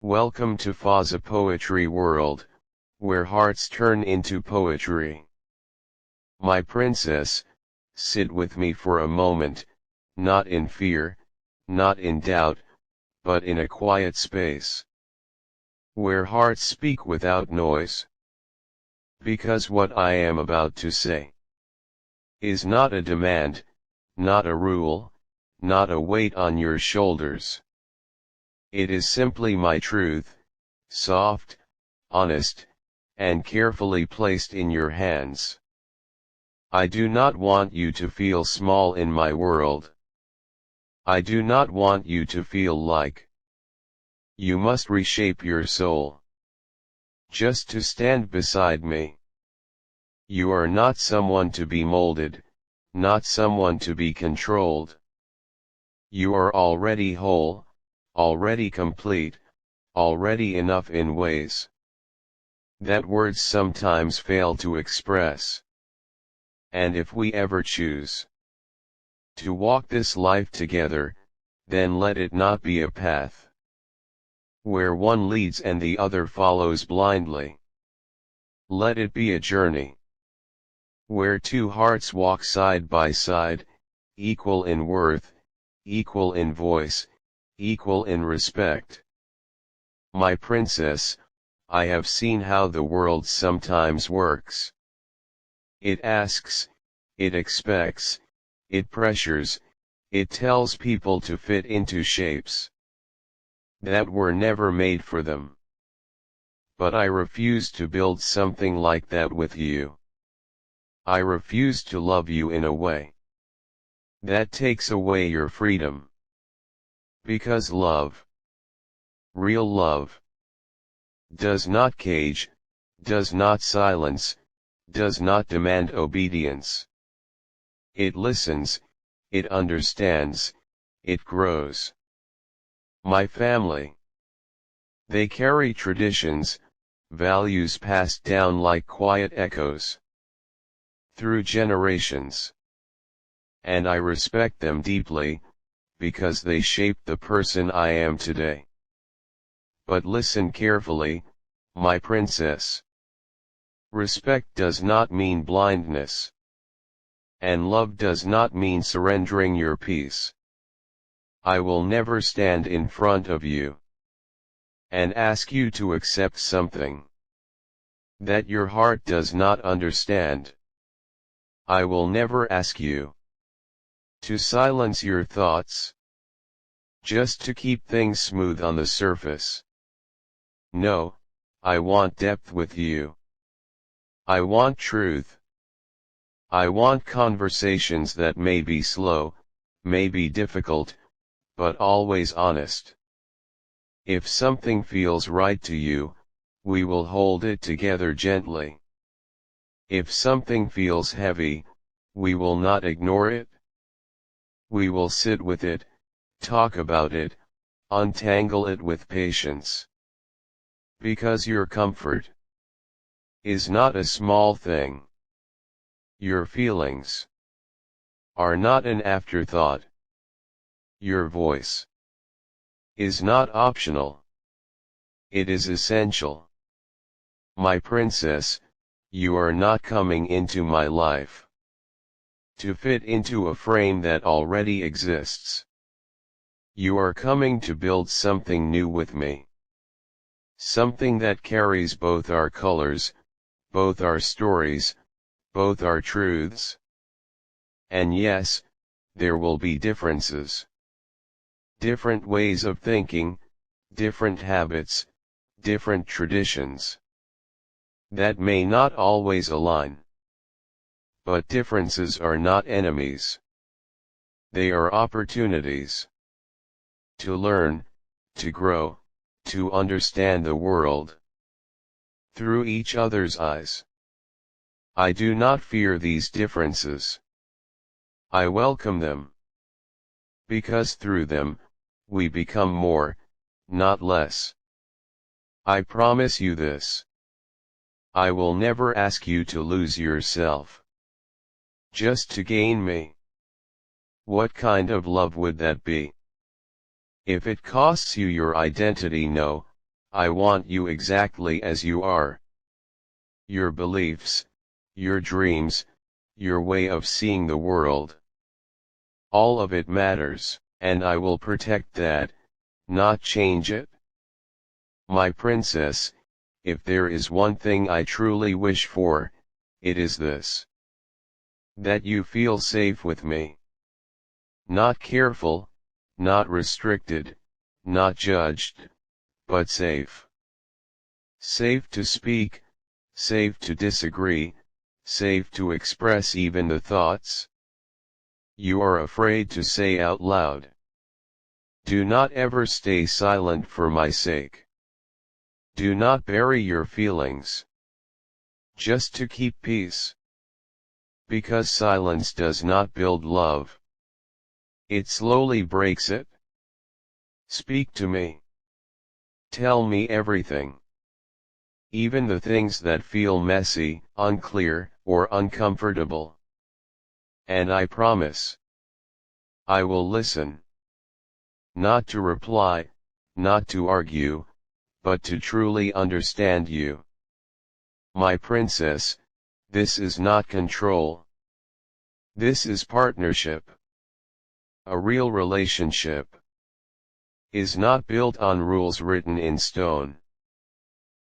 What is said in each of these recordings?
Welcome to Fazza Poetry World, where hearts turn into poetry. My princess, sit with me for a moment, not in fear, not in doubt, but in a quiet space, where hearts speak without noise. Because what I am about to say is not a demand, not a rule, not a weight on your shoulders. It is simply my truth, soft, honest, and carefully placed in your hands. I do not want you to feel small in my world. I do not want you to feel like you must reshape your soul just to stand beside me. You are not someone to be molded, not someone to be controlled. You are already whole, already complete, already enough in ways that words sometimes fail to express. And if we ever choose to walk this life together, then let it not be a path where one leads and the other follows blindly. Let it be a journey where two hearts walk side by side, equal in worth, equal in voice, equal in respect. My princess, I have seen how the world sometimes works. It asks, it expects, it pressures, it tells people to fit into shapes that were never made for them. But I refuse to build something like that with you. I refuse to love you in a way that takes away your freedom. Because love, real love, does not cage, does not silence, does not demand obedience. It listens, it understands, it grows. My family, they carry traditions, values passed down like quiet echoes through generations. And I respect them deeply, because they shaped the person I am today. But listen carefully, my princess. Respect does not mean blindness. And love does not mean surrendering your peace. I will never stand in front of you and ask you to accept something that your heart does not understand. I will never ask you to silence your thoughts just to keep things smooth on the surface. No, I want depth with you. I want truth. I want conversations that may be slow, may be difficult, but always honest. If something feels right to you, we will hold it together gently. If something feels heavy, we will not ignore it. We will sit with it, talk about it, untangle it with patience. Because your comfort is not a small thing. Your feelings are not an afterthought. Your voice is not optional. It is essential. My princess, you are not coming into my life to fit into a frame that already exists. You are coming to build something new with me. Something that carries both our colors, both our stories, both our truths. And yes, there will be differences. Different ways of thinking, different habits, different traditions that may not always align. But differences are not enemies. They are opportunities to learn, to grow, to understand the world through each other's eyes. I do not fear these differences. I welcome them. Because through them, we become more, not less. I promise you this. I will never ask you to lose yourself just to gain me. What kind of love would that be? If it costs you your identity, no, I want you exactly as you are. Your beliefs, your dreams, your way of seeing the world. All of it matters, and I will protect that, not change it. My princess, if there is one thing I truly wish for, it is this. That you feel safe with me. Not careful, not restricted, not judged, but safe. Safe to speak, safe to disagree, safe to express even the thoughts you are afraid to say out loud. Do not ever stay silent for my sake. Do not bury your feelings, just to keep peace. Because silence does not build love. It slowly breaks it. Speak to me. Tell me everything. Even the things that feel messy, unclear, or uncomfortable. And I promise, I will listen. Not to reply, not to argue, but to truly understand you. My princess, this is not control. This is partnership. A real relationship is not built on rules written in stone.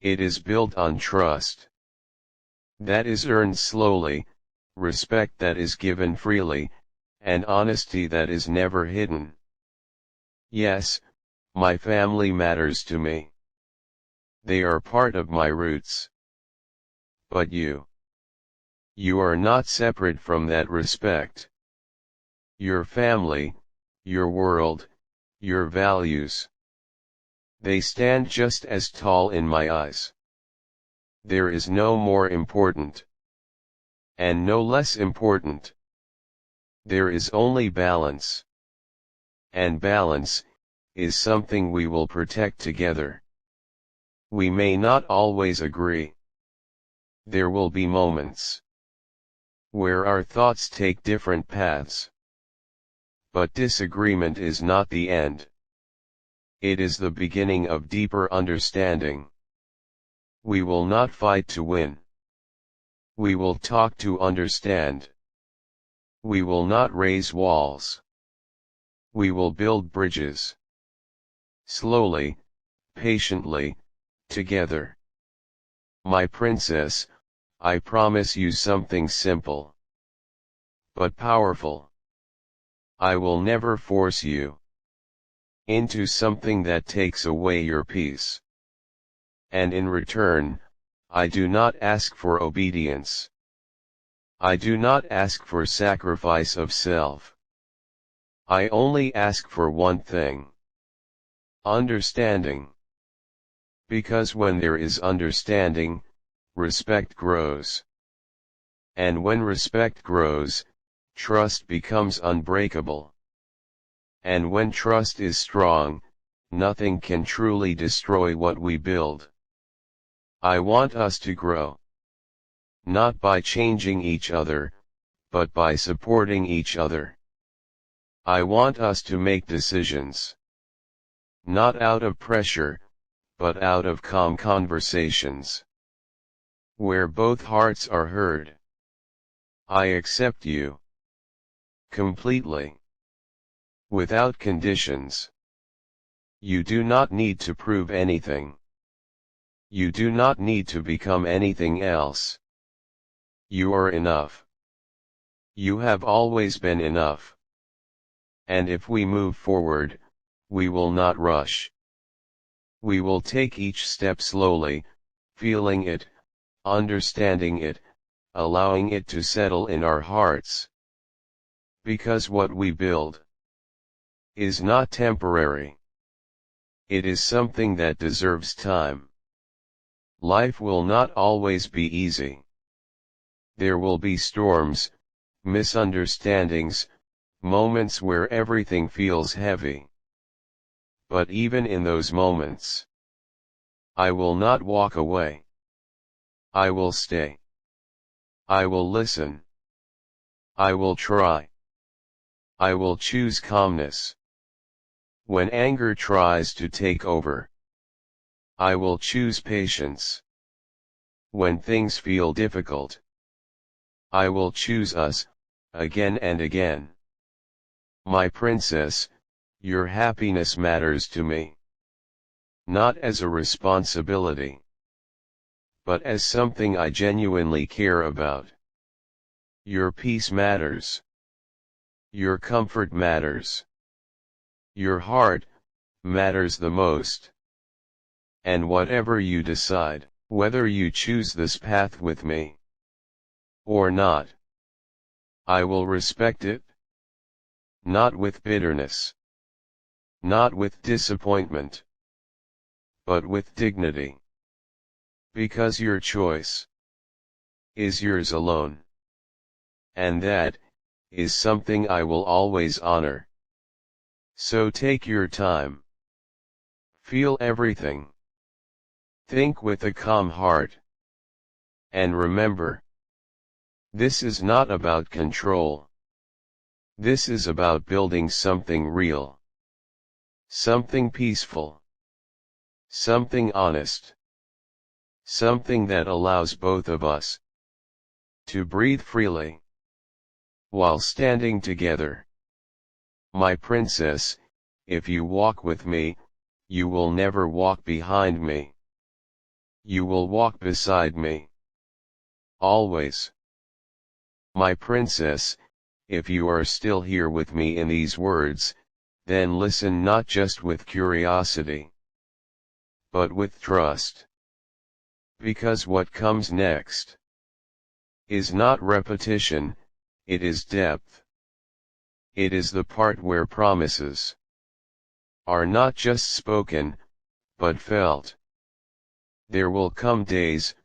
It is built on trust. That is earned slowly, respect that is given freely, and honesty that is never hidden. Yes, my family matters to me. They are part of my roots. But you are not separate from that respect. Your family, your world, your values. They stand just as tall in my eyes. There is no more important. And no less important. There is only balance. And balance is something we will protect together. We may not always agree. There will be moments where our thoughts take different paths. But disagreement is not the end. It is the beginning of deeper understanding. We will not fight to win. We will talk to understand. We will not raise walls. We will build bridges. Slowly, patiently, together. My princess, I promise you something simple, but powerful. I will never force you into something that takes away your peace. And in return, I do not ask for obedience. I do not ask for sacrifice of self. I only ask for one thing. Understanding. Because when there is understanding, respect grows. And when respect grows, trust becomes unbreakable. And when trust is strong, nothing can truly destroy what we build. I want us to grow. Not by changing each other, but by supporting each other. I want us to make decisions. Not out of pressure, but out of calm conversations. Where both hearts are heard. I accept you. Completely. Without conditions. You do not need to prove anything. You do not need to become anything else. You are enough. You have always been enough. And if we move forward, we will not rush. We will take each step slowly, feeling it, understanding it, allowing it to settle in our hearts. Because what we build is not temporary. It is something that deserves time. Life will not always be easy. There will be storms, misunderstandings, moments where everything feels heavy. But even in those moments, I will not walk away. I will stay. I will listen. I will try. I will choose calmness. When anger tries to take over, I will choose patience. When things feel difficult, I will choose us, again and again. My princess, your happiness matters to me. Not as a responsibility, but as something I genuinely care about. Your peace matters. Your comfort matters. Your heart matters the most. And whatever you decide, whether you choose this path with me or not, I will respect it. Not with bitterness, not with disappointment, but with dignity. Because your choice is yours alone. And that is something I will always honor. So take your time. Feel everything. Think with a calm heart. And remember, this is not about control. This is about building something real. Something peaceful. Something honest. Something that allows both of us to breathe freely while standing together. My princess, if you walk with me, you will never walk behind me. You will walk beside me. Always. My princess, if you are still here with me in these words, then listen not just with curiosity, but with trust. Because what comes next is not repetition, it is depth. It is the part where promises are not just spoken, but felt. There will come days,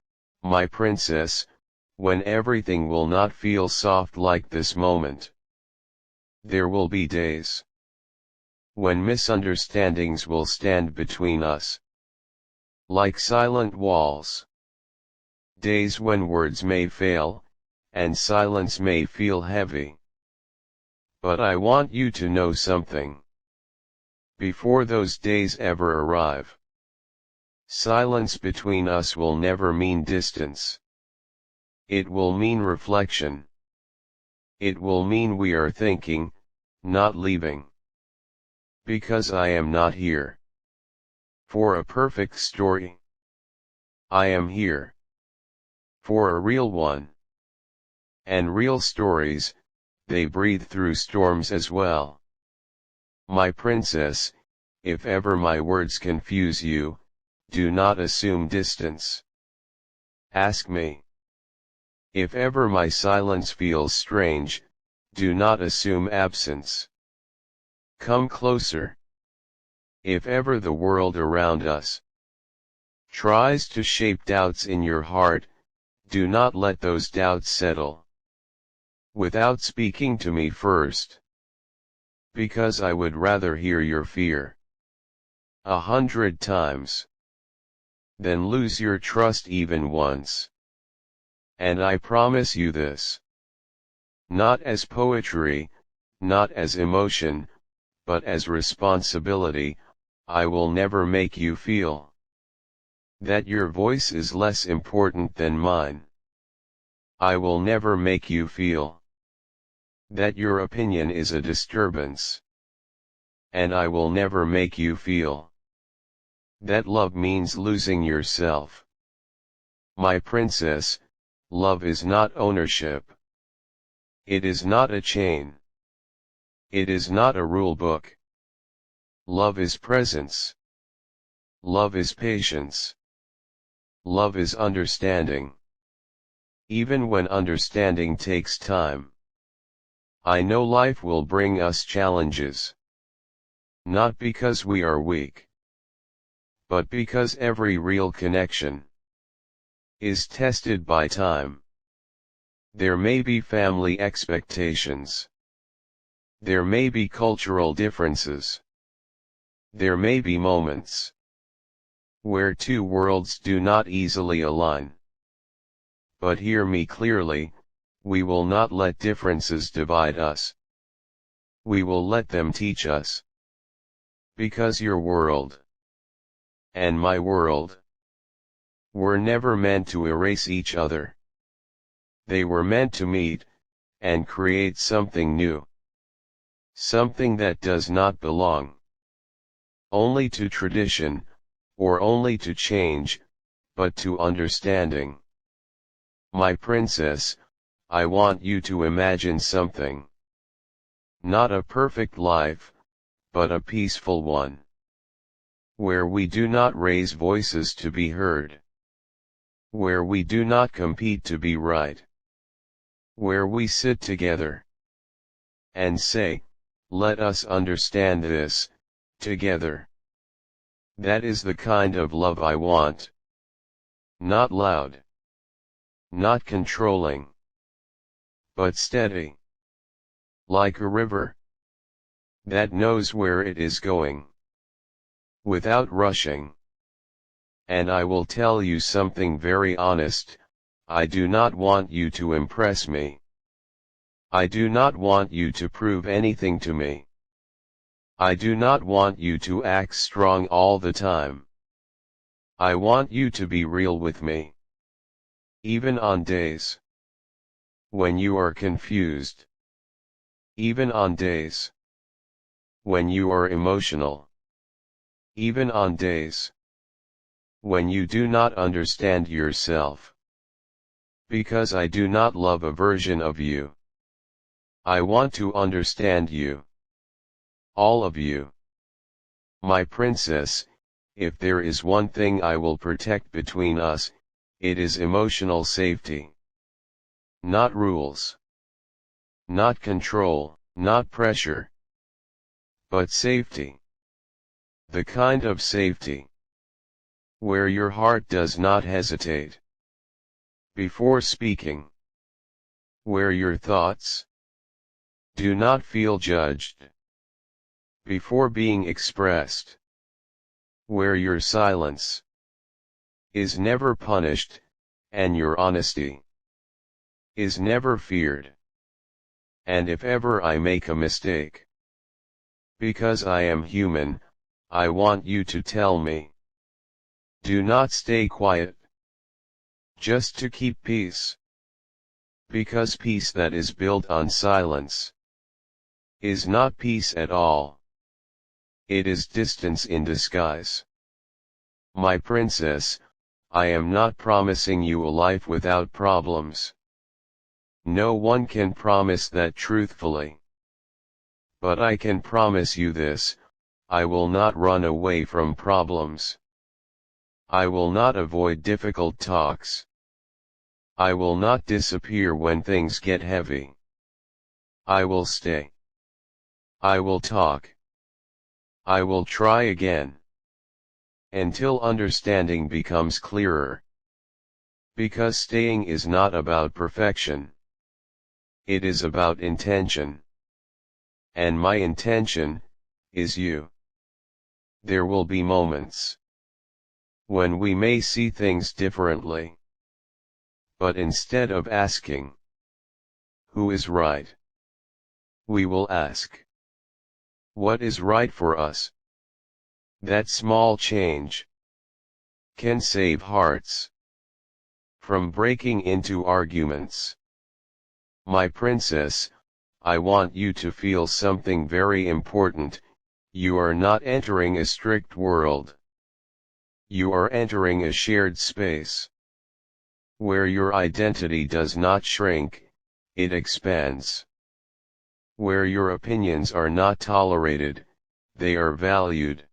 my princess, when everything will not feel soft like this moment. There will be days when misunderstandings will stand between us, like silent walls. Days when words may fail, and silence may feel heavy. But I want you to know something. Before those days ever arrive, silence between us will never mean distance. It will mean reflection. It will mean we are thinking, not leaving. Because I am not here for a perfect story. I am here for a real one. And real stories, they breathe through storms as well. My princess, if ever my words confuse you, do not assume distance. Ask me. If ever my silence feels strange, do not assume absence. Come closer. If ever the world around us tries to shape doubts in your heart, do not let those doubts settle without speaking to me first. Because I would rather hear your fear 100 times than lose your trust even once. And I promise you this. Not as poetry, not as emotion, but as responsibility, I will never make you feel that your voice is less important than mine. I will never make you feel that your opinion is a disturbance. And I will never make you feel that love means losing yourself. My princess, love is not ownership. It is not a chain. It is not a rule book. Love is presence. Love is patience. Love is understanding. Even when understanding takes time. I know life will bring us challenges. Not because we are weak, but because every real connection is tested by time. There may be family expectations. There may be cultural differences. There may be moments where two worlds do not easily align. But hear me clearly, we will not let differences divide us. We will let them teach us. Because your world and my world were never meant to erase each other. They were meant to meet, and create something new. Something that does not belong only to tradition, or only to change, but to understanding. My princess, I want you to imagine something. Not a perfect life, but a peaceful one. Where we do not raise voices to be heard. Where we do not compete to be right. Where we sit together and say, let us understand this, together. That is the kind of love I want. Not loud. Not controlling. But steady. Like a river that knows where it is going, without rushing. And I will tell you something very honest, I do not want you to impress me. I do not want you to prove anything to me. I do not want you to act strong all the time. I want you to be real with me. Even on days when you are confused. Even on days when you are emotional. Even on days when you do not understand yourself. Because I do not love a version of you. I want to understand you. All of you. My princess, if there is one thing I will protect between us, it is emotional safety. Not rules. Not control, not pressure. But safety. The kind of safety where your heart does not hesitate before speaking. Where your thoughts do not feel judged before being expressed. Where your silence is never punished, and your honesty is never feared. And if ever I make a mistake, because I am human, I want you to tell me. Do not stay quiet, just to keep peace. Because peace that is built on silence is not peace at all. It is distance in disguise. My princess, I am not promising you a life without problems. No one can promise that truthfully. But I can promise you this, I will not run away from problems. I will not avoid difficult talks. I will not disappear when things get heavy. I will stay. I will talk. I will try again. Until understanding becomes clearer. Because staying is not about perfection. It is about intention. And my intention is you. There will be moments when we may see things differently. But instead of asking, who is right? We will ask, what is right for us? That small change can save hearts from breaking into arguments. My princess, I want you to feel something very important. You are not entering a strict world. You are entering a shared space where your identity does not shrink, it expands. Where your opinions are not tolerated, they are valued.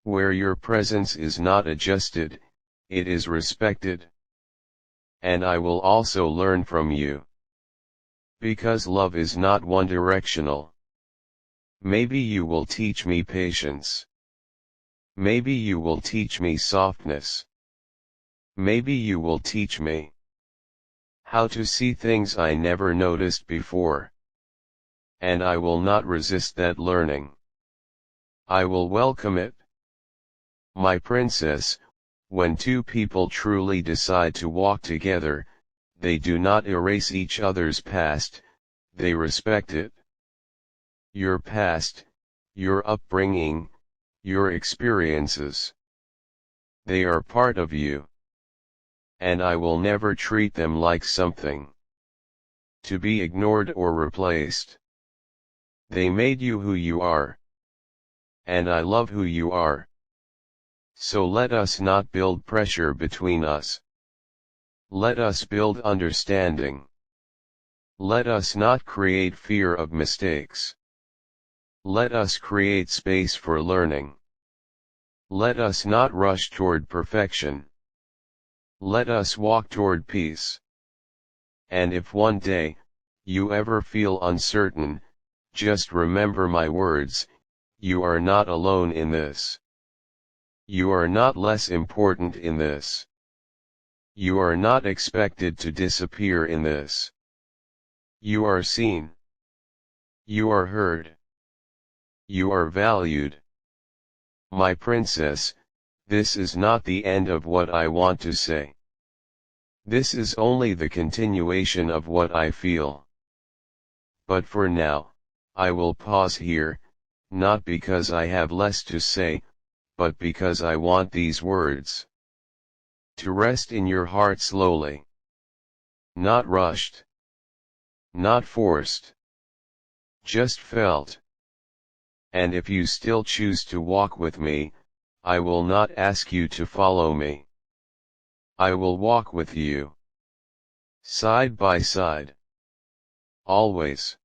Where your presence is not adjusted, it is respected. And I will also learn from you. Because love is not one-directional. Maybe you will teach me patience. Maybe you will teach me softness. Maybe you will teach me how to see things I never noticed before. And I will not resist that learning. I will welcome it. My princess, when two people truly decide to walk together, they do not erase each other's past, they respect it. Your past, your upbringing, your experiences. They are part of you. And I will never treat them like something to be ignored or replaced. They made you who you are. And I love who you are. So let us not build pressure between us. Let us build understanding. Let us not create fear of mistakes. Let us create space for learning. Let us not rush toward perfection. Let us walk toward peace. And if one day, you ever feel uncertain, just remember my words, you are not alone in this. You are not less important in this. You are not expected to disappear in this. You are seen. You are heard. You are valued. My princess, this is not the end of what I want to say. This is only the continuation of what I feel. But for now, I will pause here, not because I have less to say, but because I want these words to rest in your heart slowly. Not rushed. Not forced. Just felt. And if you still choose to walk with me, I will not ask you to follow me. I will walk with you. Side by side. Always.